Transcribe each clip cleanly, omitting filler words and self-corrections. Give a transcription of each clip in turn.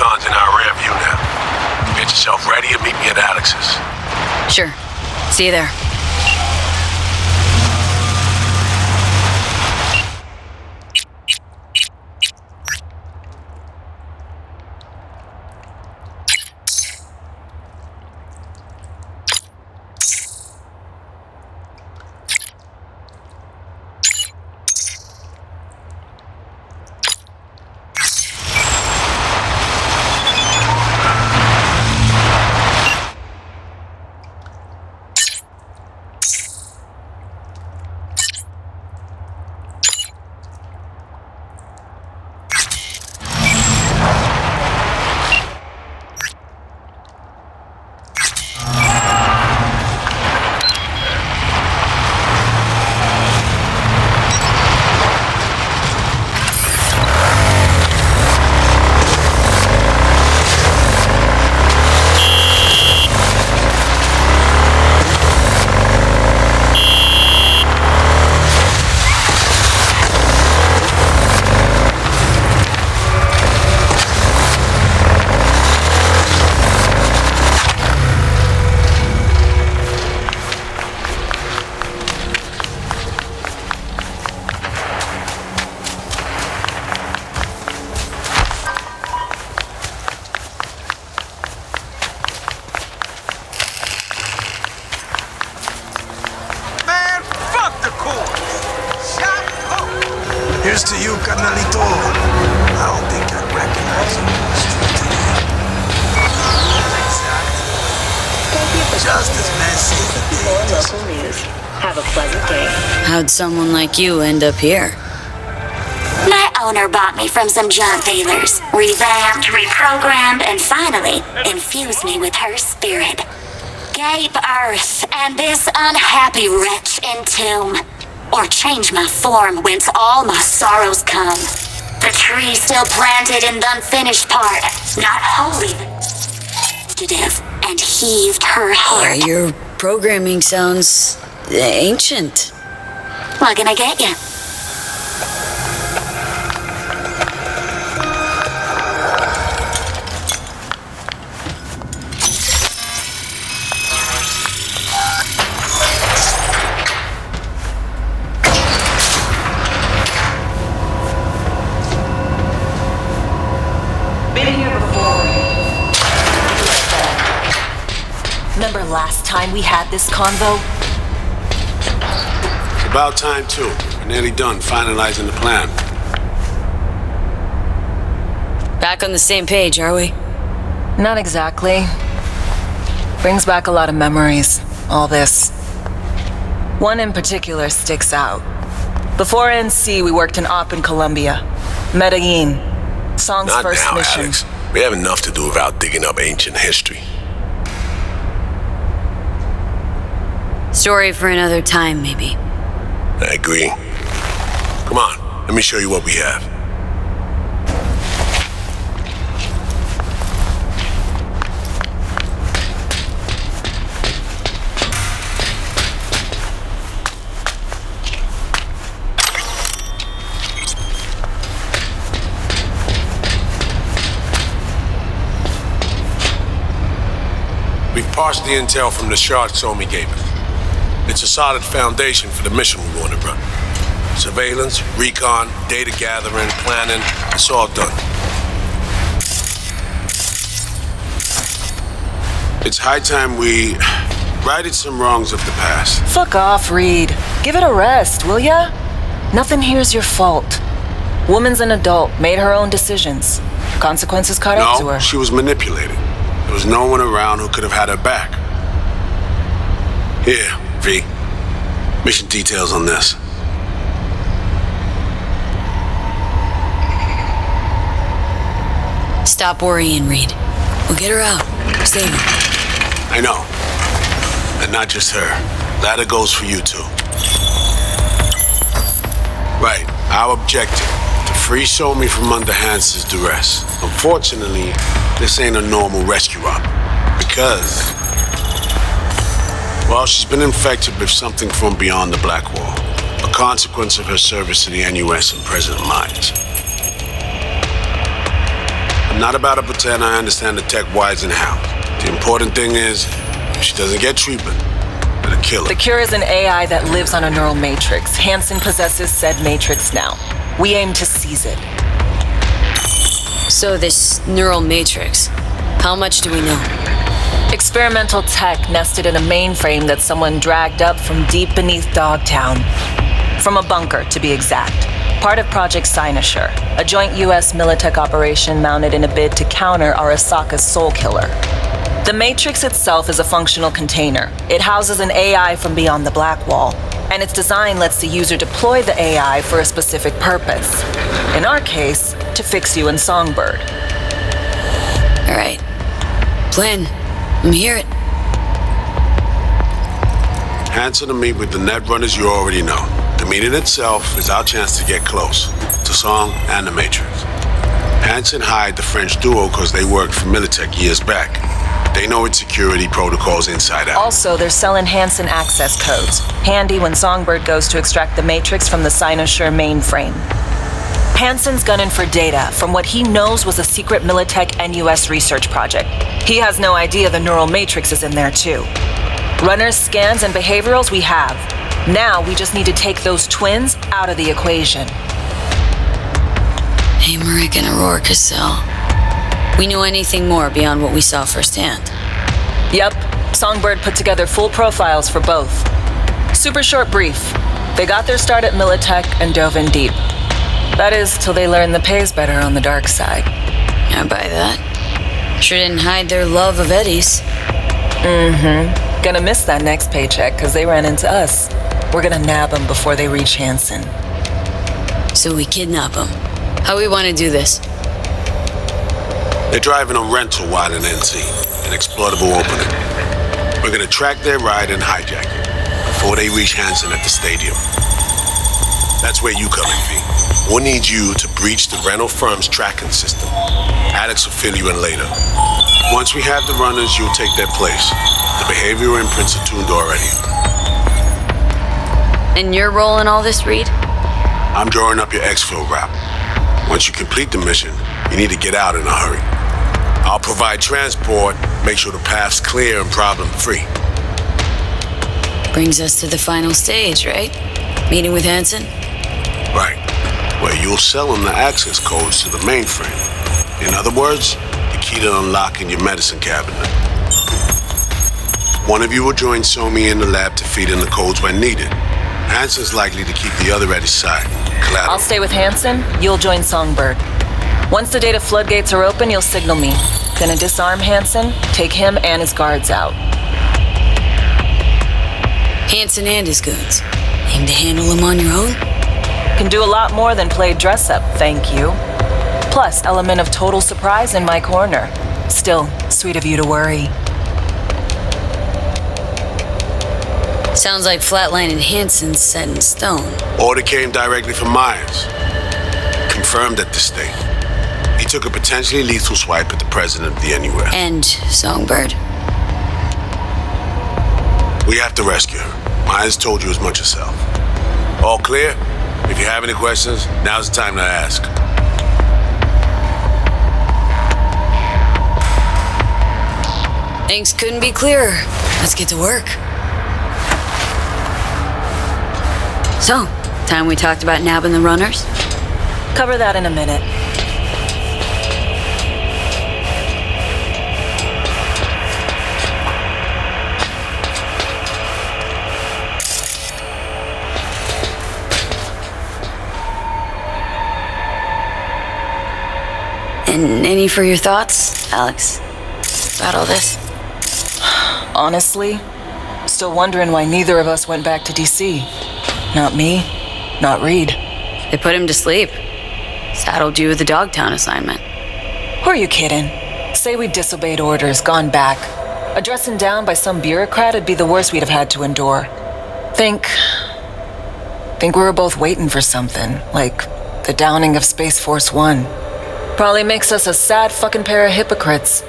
recon's in our rear view now. Get yourself ready and meet me at Alex's. Sure. See you there. Here's to you, carnalito. I don't think I'd recognize you. Just as messy as the day. More local news. Have a pleasant day. How'd someone like you end up here? My owner bought me from some junk dealers, revamped, reprogrammed, and finally infused me with her spirit. Gape Earth and this unhappy wretch entomb, or change my form whence all my sorrows come. The tree still planted in the unfinished part, not wholly fugitive, and heaved her heart. Your programming sounds ancient. What can I get you? Remember last time we had this convo? It's about time, too. We're nearly done finalizing the plan. Back on the same page, are we? Not exactly. Brings back a lot of memories, all this. One in particular sticks out. Before NC, we worked an op in Colombia. Medellin. Song's Not first now, mission. Alex. We have enough to do without digging up ancient history. Story for another time, maybe. I agree. Come on, let me show you what we have. We've parsed the intel from the shard Somi gave us. It's a solid foundation for the mission we want to run. Surveillance, recon, data gathering, planning, it's all done. It's high time we righted some wrongs of the past. Fuck off, Reed. Give it a rest, will ya? Nothing here's your fault. Woman's an adult, made her own decisions. Consequences caught up to her. No, she was manipulated. There was no one around who could have had her back. Here, V. Mission details on this. Stop worrying, Reed. We'll get her out. Save her. I know. And not just her. Ladder goes for you too. Right. Our objective. To free Somi from under Hansen's duress. Unfortunately, this ain't a normal rescue op. Because... well, she's been infected with something from beyond the Black Wall. A consequence of her service to the NUS and President Myers. I'm not about to pretend I understand the tech whys and how. The important thing is, if she doesn't get treatment, it'll kill her. The cure is an AI that lives on a neural matrix. Hansen possesses said matrix now. We aim to seize it. So this neural matrix, how much do we know? Experimental tech nested in a mainframe that someone dragged up from deep beneath Dogtown. From a bunker, to be exact. Part of Project Cynosure, a joint US Militech operation mounted in a bid to counter Arasaka's soul killer. The matrix itself is a functional container. It houses an AI from beyond the Black Wall, and its design lets the user deploy the AI for a specific purpose. In our case, to fix you in Songbird. All right. Plan. Let me hear it. Hansen to meet with the Netrunners you already know. The meeting itself is our chance to get close to Song and the Matrix. Hansen hired the French duo because they worked for Militech years back. They know its security protocols inside out. Also, they're selling Hansen access codes. Handy when Songbird goes to extract the Matrix from the Cynosure mainframe. Hansen's gunning for data from what he knows was a secret Militech and US research project. He has no idea the neural matrix is in there too. Runners, scans, and behaviorals we have. Now we just need to take those twins out of the equation. Emmerich and Aurora Cassell. We know anything more beyond what we saw firsthand? Yep, Songbird put together full profiles for both. Super short brief. They got their start at Militech and dove in deep. That is, till they learned the pay's better on the dark side. I buy that. Sure didn't hide their love of Eddie's. Mm-hmm. Gonna miss that next paycheck, because they ran into us. We're gonna nab them before they reach Hansen. So we kidnap them. How we want to do this? They're driving a rental while in NC, an exploitable opening. We're gonna track their ride and hijack it before they reach Hansen at the stadium. That's where you come in, V. We'll need you to breach the rental firm's tracking system. Alex will fill you in later. Once we have the runners, you'll take their place. The behavioral imprints are tuned already. And your role in all this, Reed? I'm drawing up your exfil route. Once you complete the mission, you need to get out in a hurry. I'll provide transport, make sure the path's clear and problem-free. Brings us to the final stage, right? Meeting with Hansen? Right. Where you'll sell him the access codes to the mainframe. In other words, the key to unlocking your medicine cabinet. One of you will join Somi in the lab to feed in the codes when needed. Hansen's likely to keep the other at his side. Collateral. I'll stay with Hansen, you'll join Songbird. Once the data floodgates are open, you'll signal me. Gonna disarm Hansen, take him and his guards out. Hansen and his goons. Aim to handle them on your own? Can do a lot more than play dress-up, thank you. Plus, element of total surprise in my corner. Still, sweet of you to worry. Sounds like flatlining Hansen's set in stone. Order came directly from Myers. Confirmed at the state. He took a potentially lethal swipe at the president of the NUS. And Songbird. We have to rescue her. Myers told you as much herself. All clear? If you have any questions, now's the time to ask. Things couldn't be clearer. Let's get to work. So, time we talked about nabbing the runners? Cover that in a minute. And any for your thoughts, Alex, about all this? Honestly, still wondering why neither of us went back to DC. Not me, not Reed. They put him to sleep. Saddled you with the Dogtown assignment. Who are you kidding? Say we disobeyed orders, gone back. A dressing down by some bureaucrat would be the worst we'd have had to endure. Think we were both waiting for something, like the downing of Space Force One. Probably makes us a sad fucking pair of hypocrites.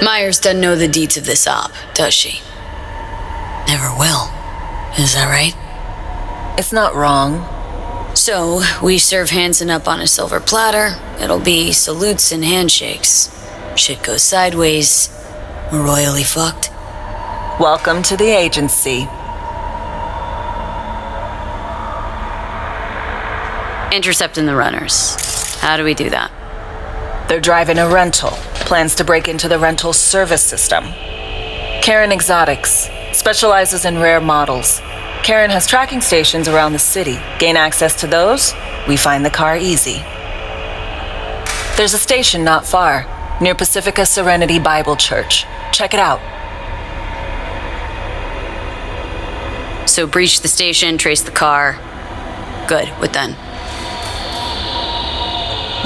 Myers doesn't know the deets of this op, does she? Never will. Is that right? It's not wrong. So, we serve Hansen up on a silver platter. It'll be salutes and handshakes. Shit goes sideways, we're royally fucked. Welcome to the agency. Intercepting the runners. How do we do that? They're driving a rental. Plans to break into the rental service system. Karen Exotics specializes in rare models. Karen has tracking stations around the city. Gain access to those, we find the car easy. There's a station not far, near Pacifica Serenity Bible Church. Check it out. So breach the station, trace the car. Good, what then?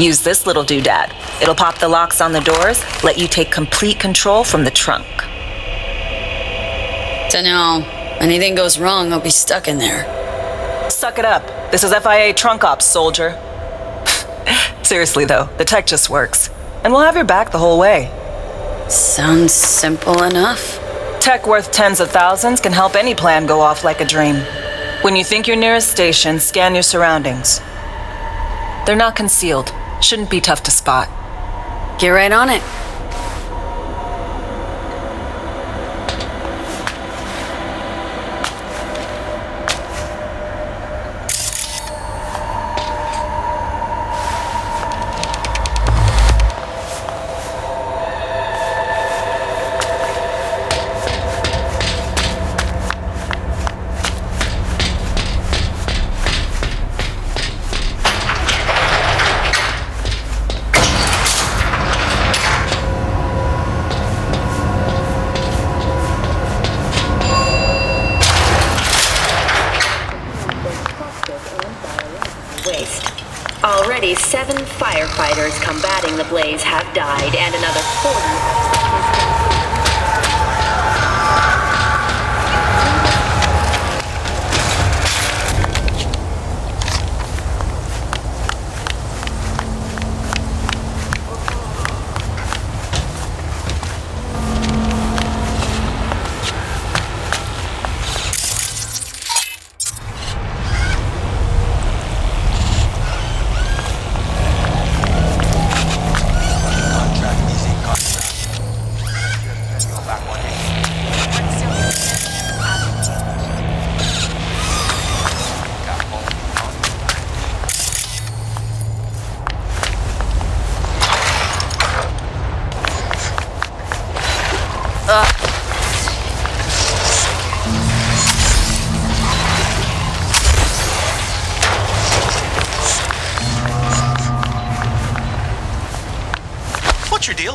Use this little doodad. It'll pop the locks on the doors, let you take complete control from the trunk. Dunno. Anything goes wrong, I'll be stuck in there. Suck it up. This is FIA trunk ops, soldier. Seriously though, the tech just works. And we'll have your back the whole way. Sounds simple enough. Tech worth tens of thousands can help any plan go off like a dream. When you think your nearest station, scan your surroundings. They're not concealed. Shouldn't be tough to spot. Get right on it. Already 7 firefighters combating the blaze have died, and another 40... What's your deal?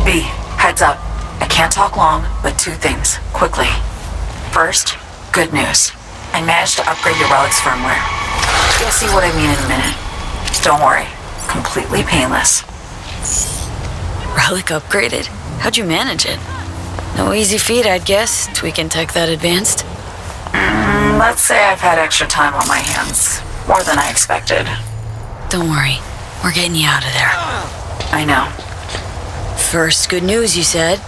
B, heads up. I can't talk long, but 2 things, quickly. First, good news. I managed to upgrade your Relic's firmware. You'll see what I mean in a minute. Don't worry, completely painless. Relic upgraded? How'd you manage it? No easy feat, I'd guess, tweaking tech that advanced. Let's say I've had extra time on my hands. More than I expected. Don't worry, we're getting you out of there. I know. First, good news, you said.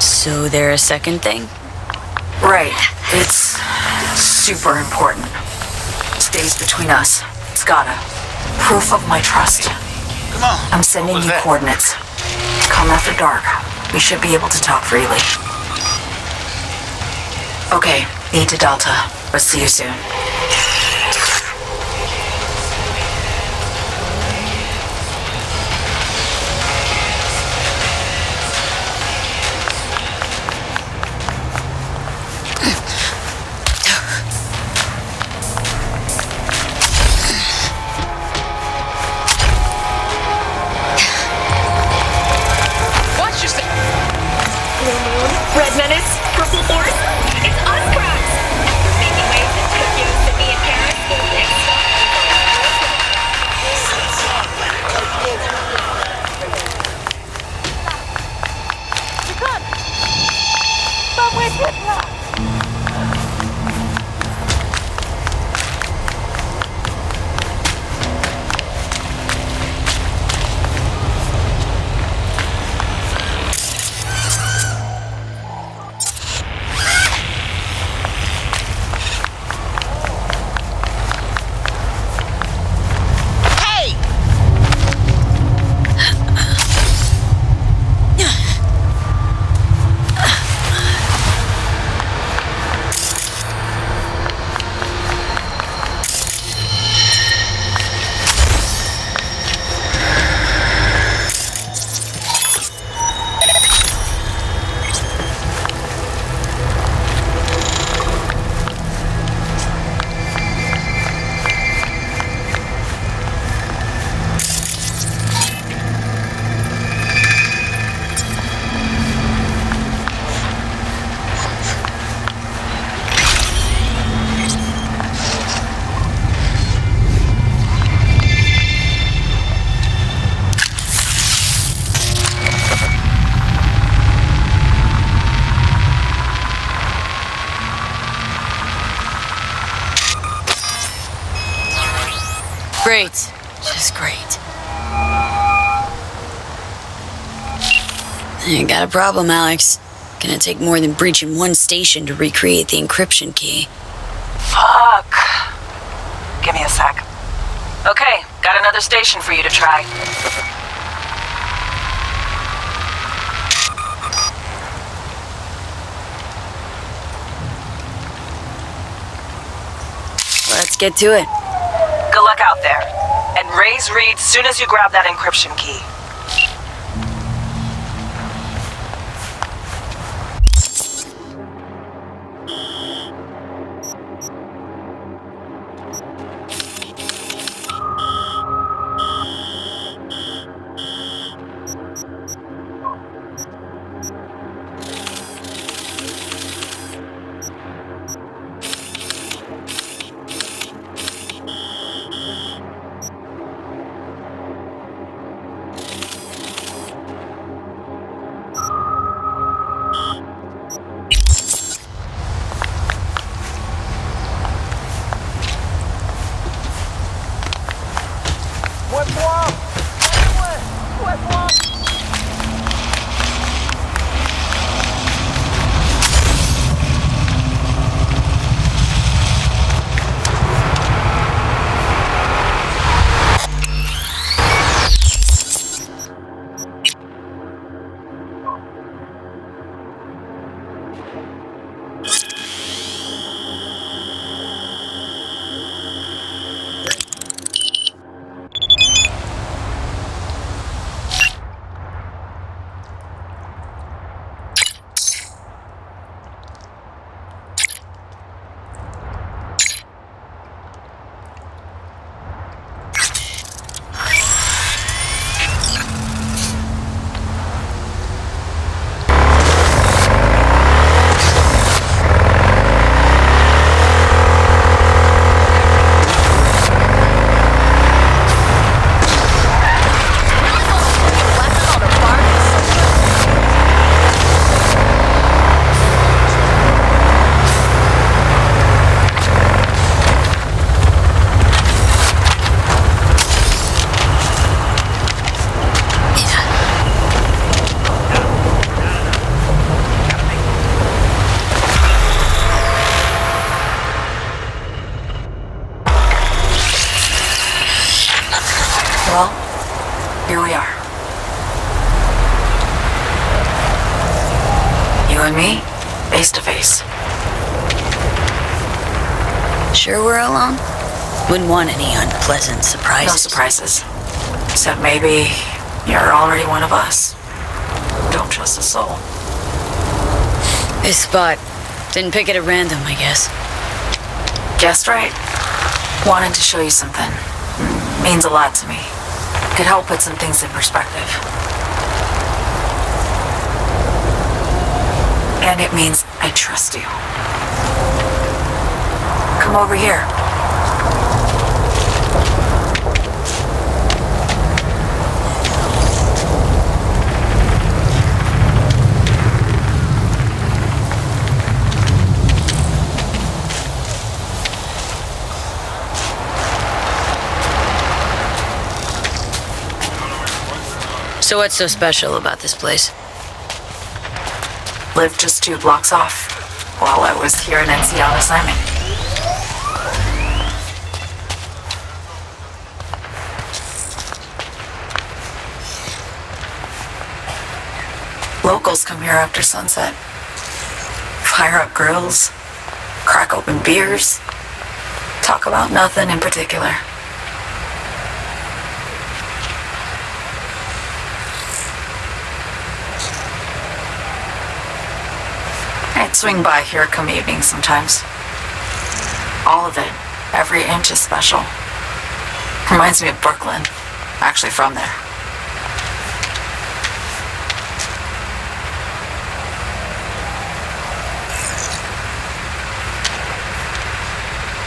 So there a second thing? Right. It's super important. Stays between us. It's gotta. Proof of my trust. Come on. I'm sending you that? coordinates. Come after dark. We should be able to talk freely. Okay, E to Delta. Let's see you soon. Watch yourself! Blue moon, red menace, purple force. It's us, cracks! We're making waves in Tokyo, Sydney, and Paris. Next stop. Great. Just great. You got a problem, Alex. Gonna take more than breaching one station to recreate the encryption key. Fuck. Give me a sec. Okay, got another station for you to try. Let's get to it. Good luck out there. And raise Reed soon as you grab that encryption key. Well, here we are. You and me, face to face. Sure we're alone? Wouldn't want any unpleasant surprises. No surprises. Except maybe you're already one of us. Don't trust a soul. This spot. Didn't pick it at random, I guess. Guessed right. Wanted to show you something. Means a lot to me. Could help put some things in perspective. And it means I trust you. Come over here. So what's so special about this place? Lived just 2 blocks off while I was here in NC on assignment. Locals come here after sunset. Fire up grills, crack open beers, talk about nothing in particular. I'd swing by here come evening sometimes. All of it, every inch is special. Reminds me of Brooklyn. Actually from there.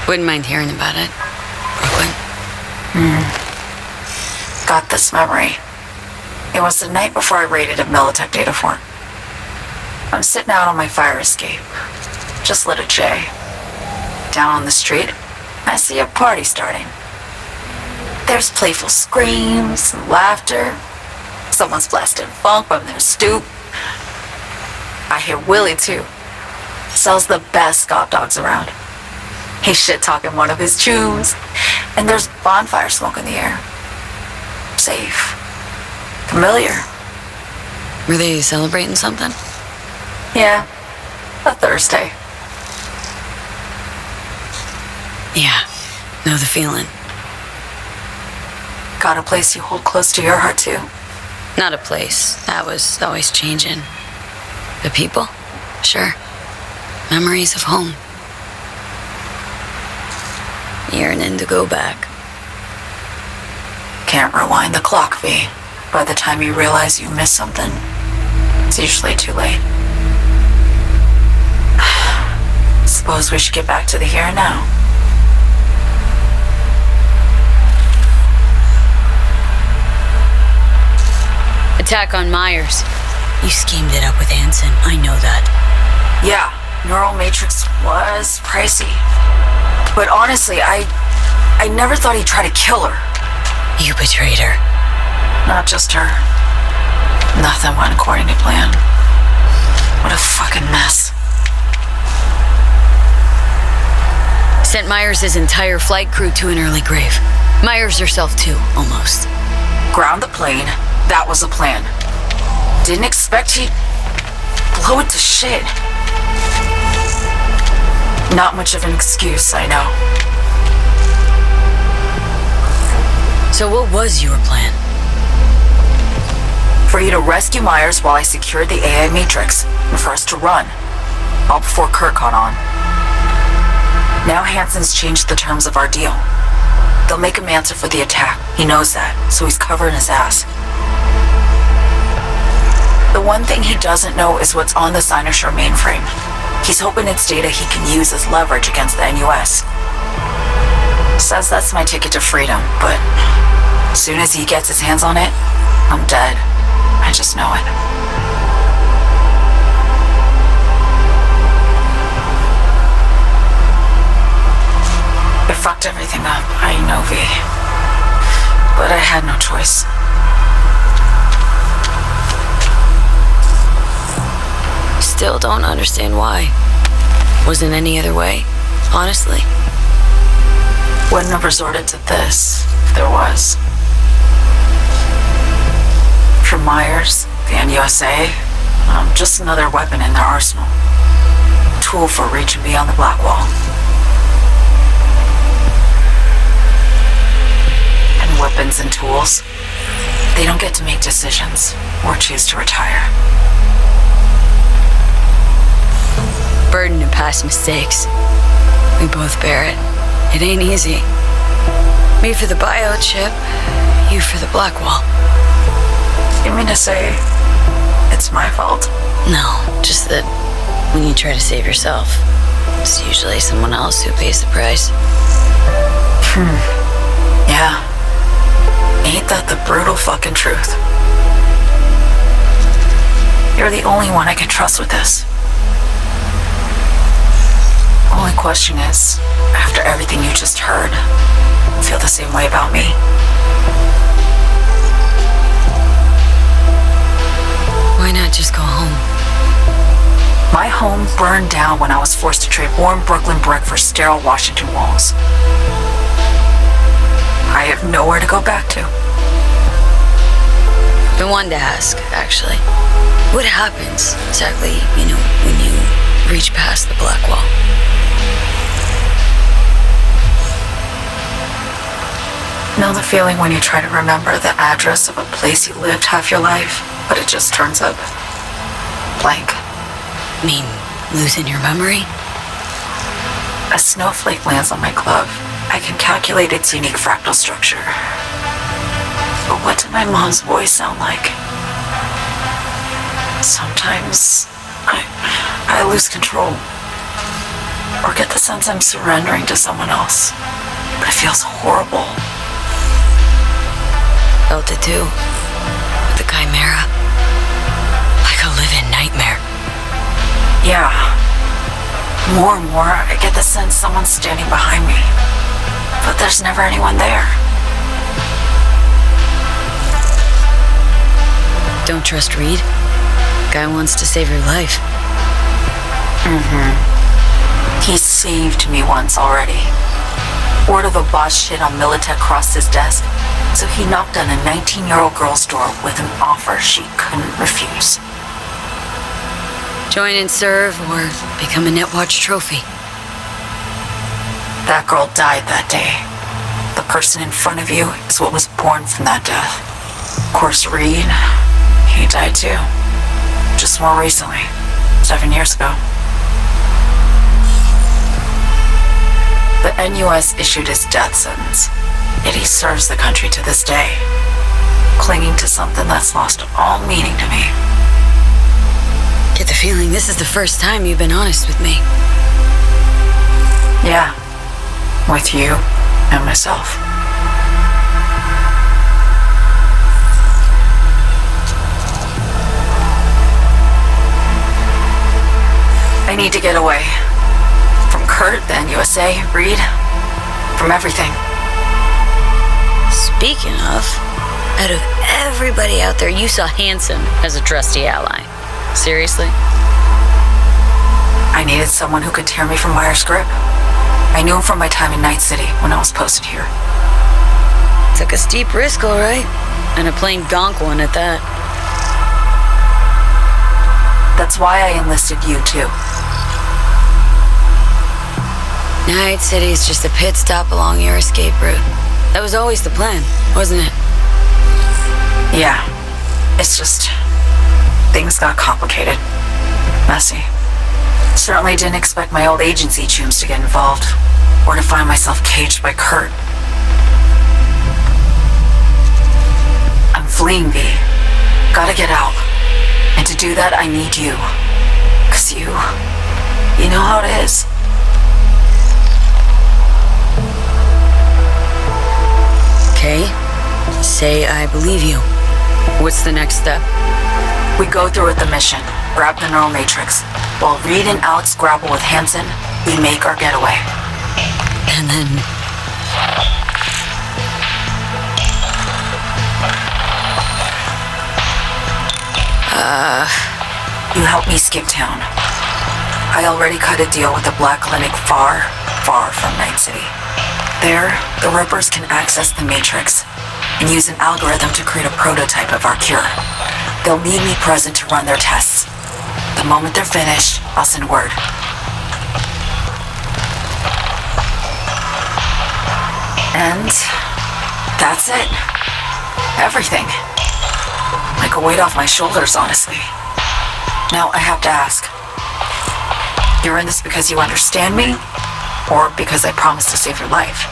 Wouldn't mind hearing about it. Brooklyn. Got this memory. It was the night before I raided a Militech data fort. I'm sitting out on my fire escape. Just lit a J. Down on the street, I see a party starting. There's playful screams and laughter. Someone's blasting funk from their stoop. I hear Willie, too. Sells the best Scott dogs around. He's shit-talking one of his chews. And there's bonfire smoke in the air. Safe. Familiar. Were they celebrating something? Yeah. A Thursday. Yeah. Know the feeling. Got a place you hold close to your heart, too? Not a place. That was always changing. The people? Sure. Memories of home. Yearning to go back. Can't rewind the clock, V. By the time you realize you missed something, it's usually too late. Suppose we should get back to the here and now. Attack on Myers. You schemed it up with Hansen. I know that. Yeah, Neural Matrix was pricey. But honestly, I never thought he'd try to kill her. You betrayed her. Not just her. Nothing went according to plan. What a fucking mess. Sent Myers' entire flight crew to an early grave. Myers herself too, almost. Ground the plane. That was the plan. Didn't expect he'd blow it to shit. Not much of an excuse, I know. So what was your plan? For you to rescue Myers while I secured the AI Matrix, and for us to run. All before Kirk caught on. Now Hansen's changed the terms of our deal. They'll make him answer for the attack. He knows that, so he's covering his ass. The one thing he doesn't know is what's on the Cynosure mainframe. He's hoping it's data he can use as leverage against the NUS. Says that's my ticket to freedom, but as soon as he gets his hands on it, I'm dead. I just know it. I fucked everything up, I know, V. But I had no choice. Still don't understand why. Wasn't any other way, honestly. Wouldn't have resorted to this if there was. For Myers, the NUSA, just another weapon in their arsenal. Tool for reaching beyond the black wall. And weapons and tools, they don't get to make decisions or choose to retire. Burden of past mistakes. We both bear it. It ain't easy. Me for the biochip, you for the black wall. You mean to say it's my fault? No, just that when you try to save yourself, it's usually someone else who pays the price. Yeah. Ain't that the brutal fucking truth? You're the only one I can trust with this. Only question is, after everything you just heard, feel the same way about me? Why not just go home? My home burned down when I was forced to trade warm Brooklyn brick for sterile Washington walls. I have nowhere to go back to. Been wanting to ask, actually. What happens exactly, when you reach past the black wall? Know the feeling when you try to remember the address of a place you lived half your life, but it just turns up blank. Mean losing your memory? A snowflake lands on my glove. I can calculate its unique fractal structure. But what did my mom's voice sound like? Sometimes I lose control. Or get the sense I'm surrendering to someone else. But it feels horrible. Felt it too. With the Chimera. Like a living nightmare. Yeah. More and more, I get the sense someone's standing behind me. But there's never anyone there. Don't trust Reed? Guy wants to save your life. He saved me once already. Word of a boss shit on Militech crossed his desk, so he knocked on a 19-year-old girl's door with an offer she couldn't refuse. Join and serve or become a Netwatch trophy. That girl died that day. The person in front of you is what was born from that death. Of course, Reed, he died too. Just more recently, 7 years ago. The NUS issued his death sentence, yet he serves the country to this day, clinging to something that's lost all meaning to me. Get the feeling this is the first time you've been honest with me. Yeah, with you and myself. I need to get away. From Kurt, the NUSA, Reed, from everything. Speaking of, out of everybody out there, you saw Hansen as a trusty ally. Seriously? I needed someone who could tear me from Myers' grip. I knew him from my time in Night City when I was posted here. Took a steep risk, all right. And a plain gonk one at that. That's why I enlisted you, too. Night City's just a pit stop along your escape route. That was always the plan, wasn't it? Yeah. It's just... things got complicated. Messy. Certainly didn't expect my old agency chooms to get involved, or to find myself caged by Kurt. I'm fleeing, V. Gotta get out. And to do that, I need you. 'Cause you know how it is. Okay. Say I believe you. What's the next step? We go through with the mission, grab the neural matrix. While Reed and Alex grapple with Hansen, we make our getaway. And then... You help me skip town. I already cut a deal with the Black Clinic far, far from Night City. There, the Rippers can access the Matrix and use an algorithm to create a prototype of our cure. They'll need me present to run their tests. The moment they're finished, I'll send word. And that's it. Everything. Like a weight off my shoulders, honestly. Now I have to ask. You're in this because you understand me? Or because I promised to save your life?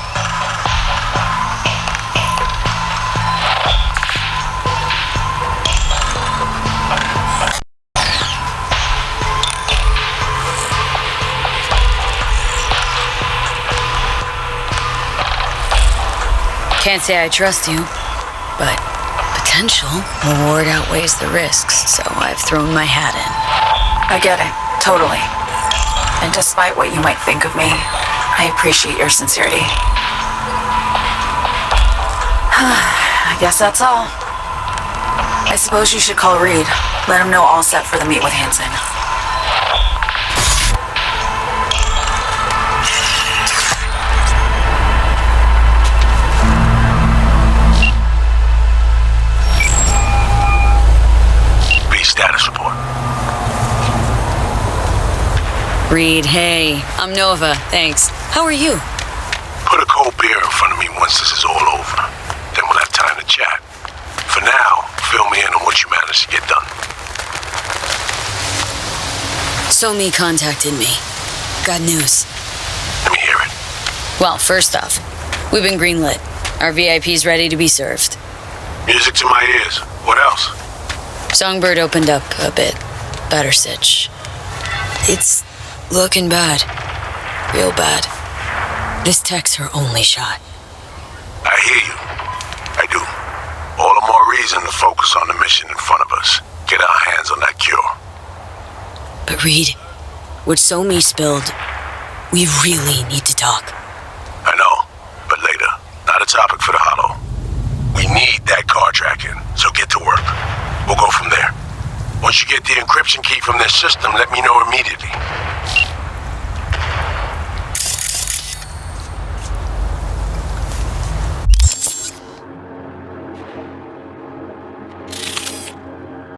Can't say I trust you, but potential reward outweighs the risks, so I've thrown my hat in. I get it, totally. And despite what you might think of me, I appreciate your sincerity. I guess that's all. I suppose you should call Reed. Let him know all set for the meet with Hansen. Status report. Reed, hey. I'm Nova, thanks. How are you? Put a cold beer in front of me once this is all over. Then we'll have time to chat. For now, fill me in on what you managed to get done. Somi contacted me. Got news. Let me hear it. Well, first off, we've been greenlit. Our VIP's ready to be served. Music to my ears. What else? Songbird opened up a bit. Better sitch. It's looking bad. Real bad. This tech's her only shot. I hear you. I do. All the more reason to focus on the mission in front of us. Get our hands on that cure. But Reed, what Somi spilled, we really need to talk. I know, but later. Not a topic for the Hollow. We need that car tracking, so get to work. We'll go from there. Once you get the encryption key from their system, let me know immediately.